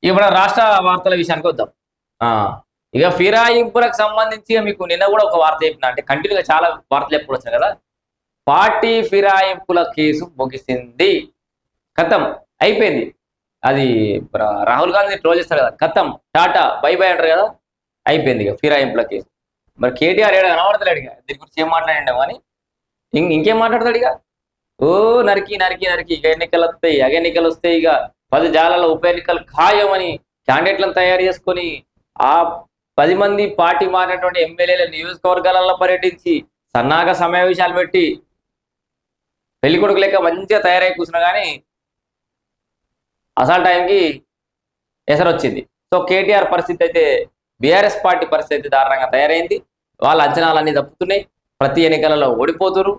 ఇక మన రాష్ట్ర వార్తల విషయానికి వద్దాం. ఆ! ఇక ఫిరాయింపులకు సంబంధించి మీకు నిన్న కూడా ఒక వార్త చెప్పిన. అంటే కంటిన్యూగా చాలా వార్తలు చెప్పుకొచ్చాను కదా! పార్టీ ఫిరాయింపుల కేసు ముగిసింది. ఖతం. అయిపోయింది. అది రాహుల్ గాంధీని ట్రోల్ చేస్తారు కదా! ఖతం. టాటా బై బై అంటారు కదా! అయిపోయింది ఇక ఫిరాయింపుల కేసు. మరి కేటీఆర్ ఏడ కనబడతలేడు ఇక. దీని గురించి ఏం మాట్లాడిండో కానీ ఇంకేం మాట్లాడతాడు ఇక? ఓ నరికి, నరికి, నరికి ఇక ఎన్నికలొస్తాయి, అగ ఎన్నికలొస్తాయి ఇక 10 జిల్లాలలో ఉప ఎన్నికలు ఖాయమని క్యాండిడేట్లను తయారు చేసుకొని ఆ 10 మంది పార్టీ మారినటువంటి ఎమ్మెల్యేల నియోజకవర్గాలలో పర్యటించి సన్నాహక సమావేశాలు పెట్టి పెళ్లి కొడుకు లెక్క మంచిగా తయారై కూర్చున్నా కానీ అసలు టైంకి ఎసరొచ్చింది. సో కేటీఆర్ పరిస్థితి అయితే బీఆర్ఎస్ పార్టీ పరిస్థితి దారుణంగా తయారైంది. వాళ్ళ అంచనాలన్నీ తప్పుతున్నాయి. ప్రతి ఎన్నికలలో ఓడిపోతున్నారు.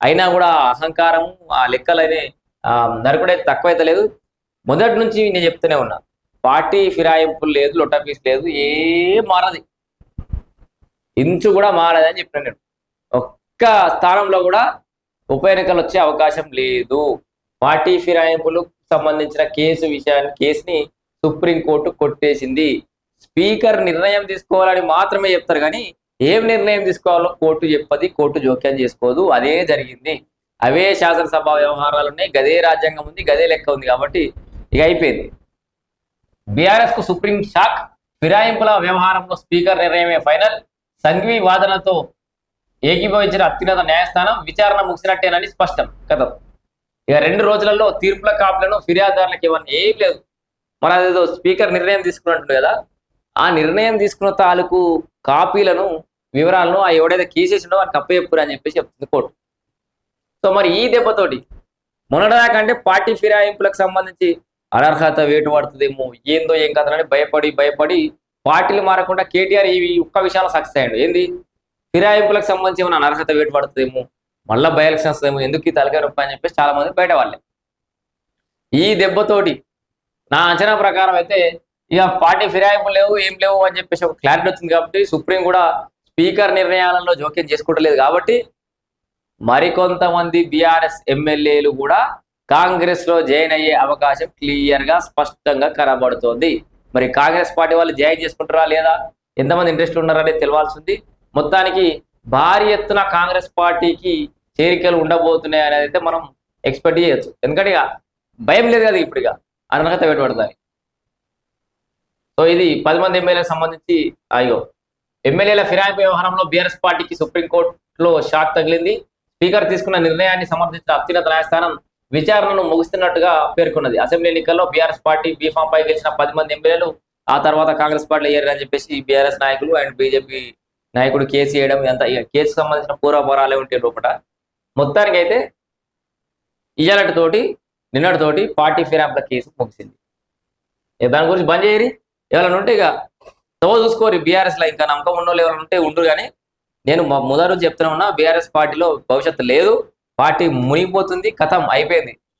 అయినా కూడా అహంకారం ఆ లెక్కలనే నరకుడే తక్కువైతే లేదు. మొదటి నుంచి నేను చెప్తూనే ఉన్నా, పార్టీ ఫిరాయింపులు లేదు, లొట్టపీస్ లేదు, ఏం మారది, ఇంచు కూడా మారదని చెప్పిన నేను. ఒక్క స్థానంలో కూడా ఉప ఎన్నికలు వచ్చే అవకాశం లేదు. పార్టీ ఫిరాయింపులకు సంబంధించిన కేసుని సుప్రీంకోర్టు కొట్టేసింది. స్పీకర్ నిర్ణయం తీసుకోవాలని మాత్రమే చెప్తారు కానీ ఏం నిర్ణయం తీసుకోవాలో కోర్టు చెప్పది, కోర్టు జోక్యం చేసుకోదు. అదే జరిగింది. అవే శాసనసభ వ్యవహారాలు ఉన్నాయి, గదే రాజ్యాంగం ఉంది, గదే లెక్క ఉంది. కాబట్టి ఇక అయిపోయింది. బీఆర్ఎస్ కు సుప్రీం షాక్. ఫిరాయింపుల వ్యవహారంలో స్పీకర్ నిర్ణయమే ఫైనల్. సంఘవి వాదనతో ఏకీభవించిన అత్యున్నత న్యాయస్థానం విచారణ ముగిసినట్టేనని స్పష్టం. కథ ఇక 2 రోజులలో తీర్పుల కాపులను ఫిర్యాదుదారులకు ఇవన్నీ ఏం లేదు. మన అదేదో స్పీకర్ నిర్ణయం తీసుకున్నట్టు కదా, ఆ నిర్ణయం తీసుకున్న తాలూకు కాపీలను, వివరాలను ఆ ఎవడైతే కేసేసిండో వారికి అప్పచెప్పురు అని చెప్పేసి చెప్తుంది కోర్టు. సో మరి ఈ దెబ్బతోటి మొన్నటిదాకంటే పార్టీ ఫిరాయింపులకు సంబంధించి అనర్హత వేటు పడుతుందేమో, ఏందో ఏం కథనని భయపడి పార్టీలు మారకుండా కేటీఆర్ ఈ ఒక్క విషయంలో సక్సెస్ అయ్యాడు. ఏంది, ఫిరాయింపులకు సంబంధించి ఏమైనా అనర్హత వేటు పడుతుందేమో, మళ్ళీ బై ఎలక్షన్స్ ఏమో, ఎందుకు ఈ తలకాయ రూపాయి అని చెప్పేసి చాలా మంది బయట వాళ్ళే. ఈ దెబ్బతోటి నా అంచనా ప్రకారం అయితే ఇక పార్టీ ఫిరాయింపులు లేవు, ఏం లేవు అని చెప్పేసి ఒక క్లారిటీ వచ్చింది. కాబట్టి సుప్రీం కూడా స్పీకర్ నిర్ణయాలలో జోక్యం చేసుకోవట్లేదు. కాబట్టి మరికొంతమంది బీఆర్ఎస్ ఎమ్మెల్యేలు కూడా కాంగ్రెస్ లో జాయిన్ అయ్యే అవకాశం క్లియర్ గా స్పష్టంగా కనబడుతోంది. మరి కాంగ్రెస్ పార్టీ వాళ్ళు జాయిన్ చేసుకుంటారా లేదా, ఎంతమంది ఇంట్రెస్ట్ ఉన్నారనేది తెలియాల్సింది. మొత్తానికి భారీ ఎత్తున కాంగ్రెస్ పార్టీకి చేరికలు ఉండబోతున్నాయి అనేది అయితే మనం ఎక్స్పెక్ట్ చేయొచ్చు. ఎందుకంటే ఇక భయం లేదు కదా ఇప్పుడు, ఇక అనర్హత పెట్టుబడతాయి. సో ఇది 10 మంది ఎమ్మెల్యేలకు సంబంధించి ఎమ్మెల్యేల ఫిరాయింపు వ్యవహారంలో బీఆర్ఎస్ పార్టీకి సుప్రీంకోర్టులో షాక్ తగిలింది. స్పీకర్ తీసుకున్న నిర్ణయాన్ని సమర్థించిన అత్యున్నత న్యాయస్థానం విచారణను ముగుస్తున్నట్టుగా పేర్కొన్నది. అసెంబ్లీ ఎన్నికల్లో బీఆర్ఎస్ పార్టీ బీఫామ్ పై గెలిచిన 10 మంది ఎమ్మెల్యేలు ఆ తర్వాత కాంగ్రెస్ పార్టీలో ఏరని చెప్పేసి బీఆర్ఎస్ నాయకులు అండ్ బీజేపీ నాయకుడు కేసు చేయడం, ఎంత కేసుకు సంబంధించిన పూర్వపరాలే ఉంటే లోపల. మొత్తానికి అయితే నిన్నటితోటి పార్టీ ఫిరాయింపుల కేసు ముగిసింది. దాని గురించి బంద్ చేయరి. ఎవరైనా ఉంటే ఇక తవ చూసుకోరు బీఆర్ఎస్ లో. ఇంకా నమ్మకం ఉన్నోళ్ళు ఎవరైనా ఉంటే ఉండ్రు. కానీ నేను మొదటి రోజు చెప్తూనే ఉన్నా, బీఆర్ఎస్ పార్టీలో భవిష్యత్తు లేదు, పార్టీ మునిగిపోతుంది, కథం అయిపోయింది.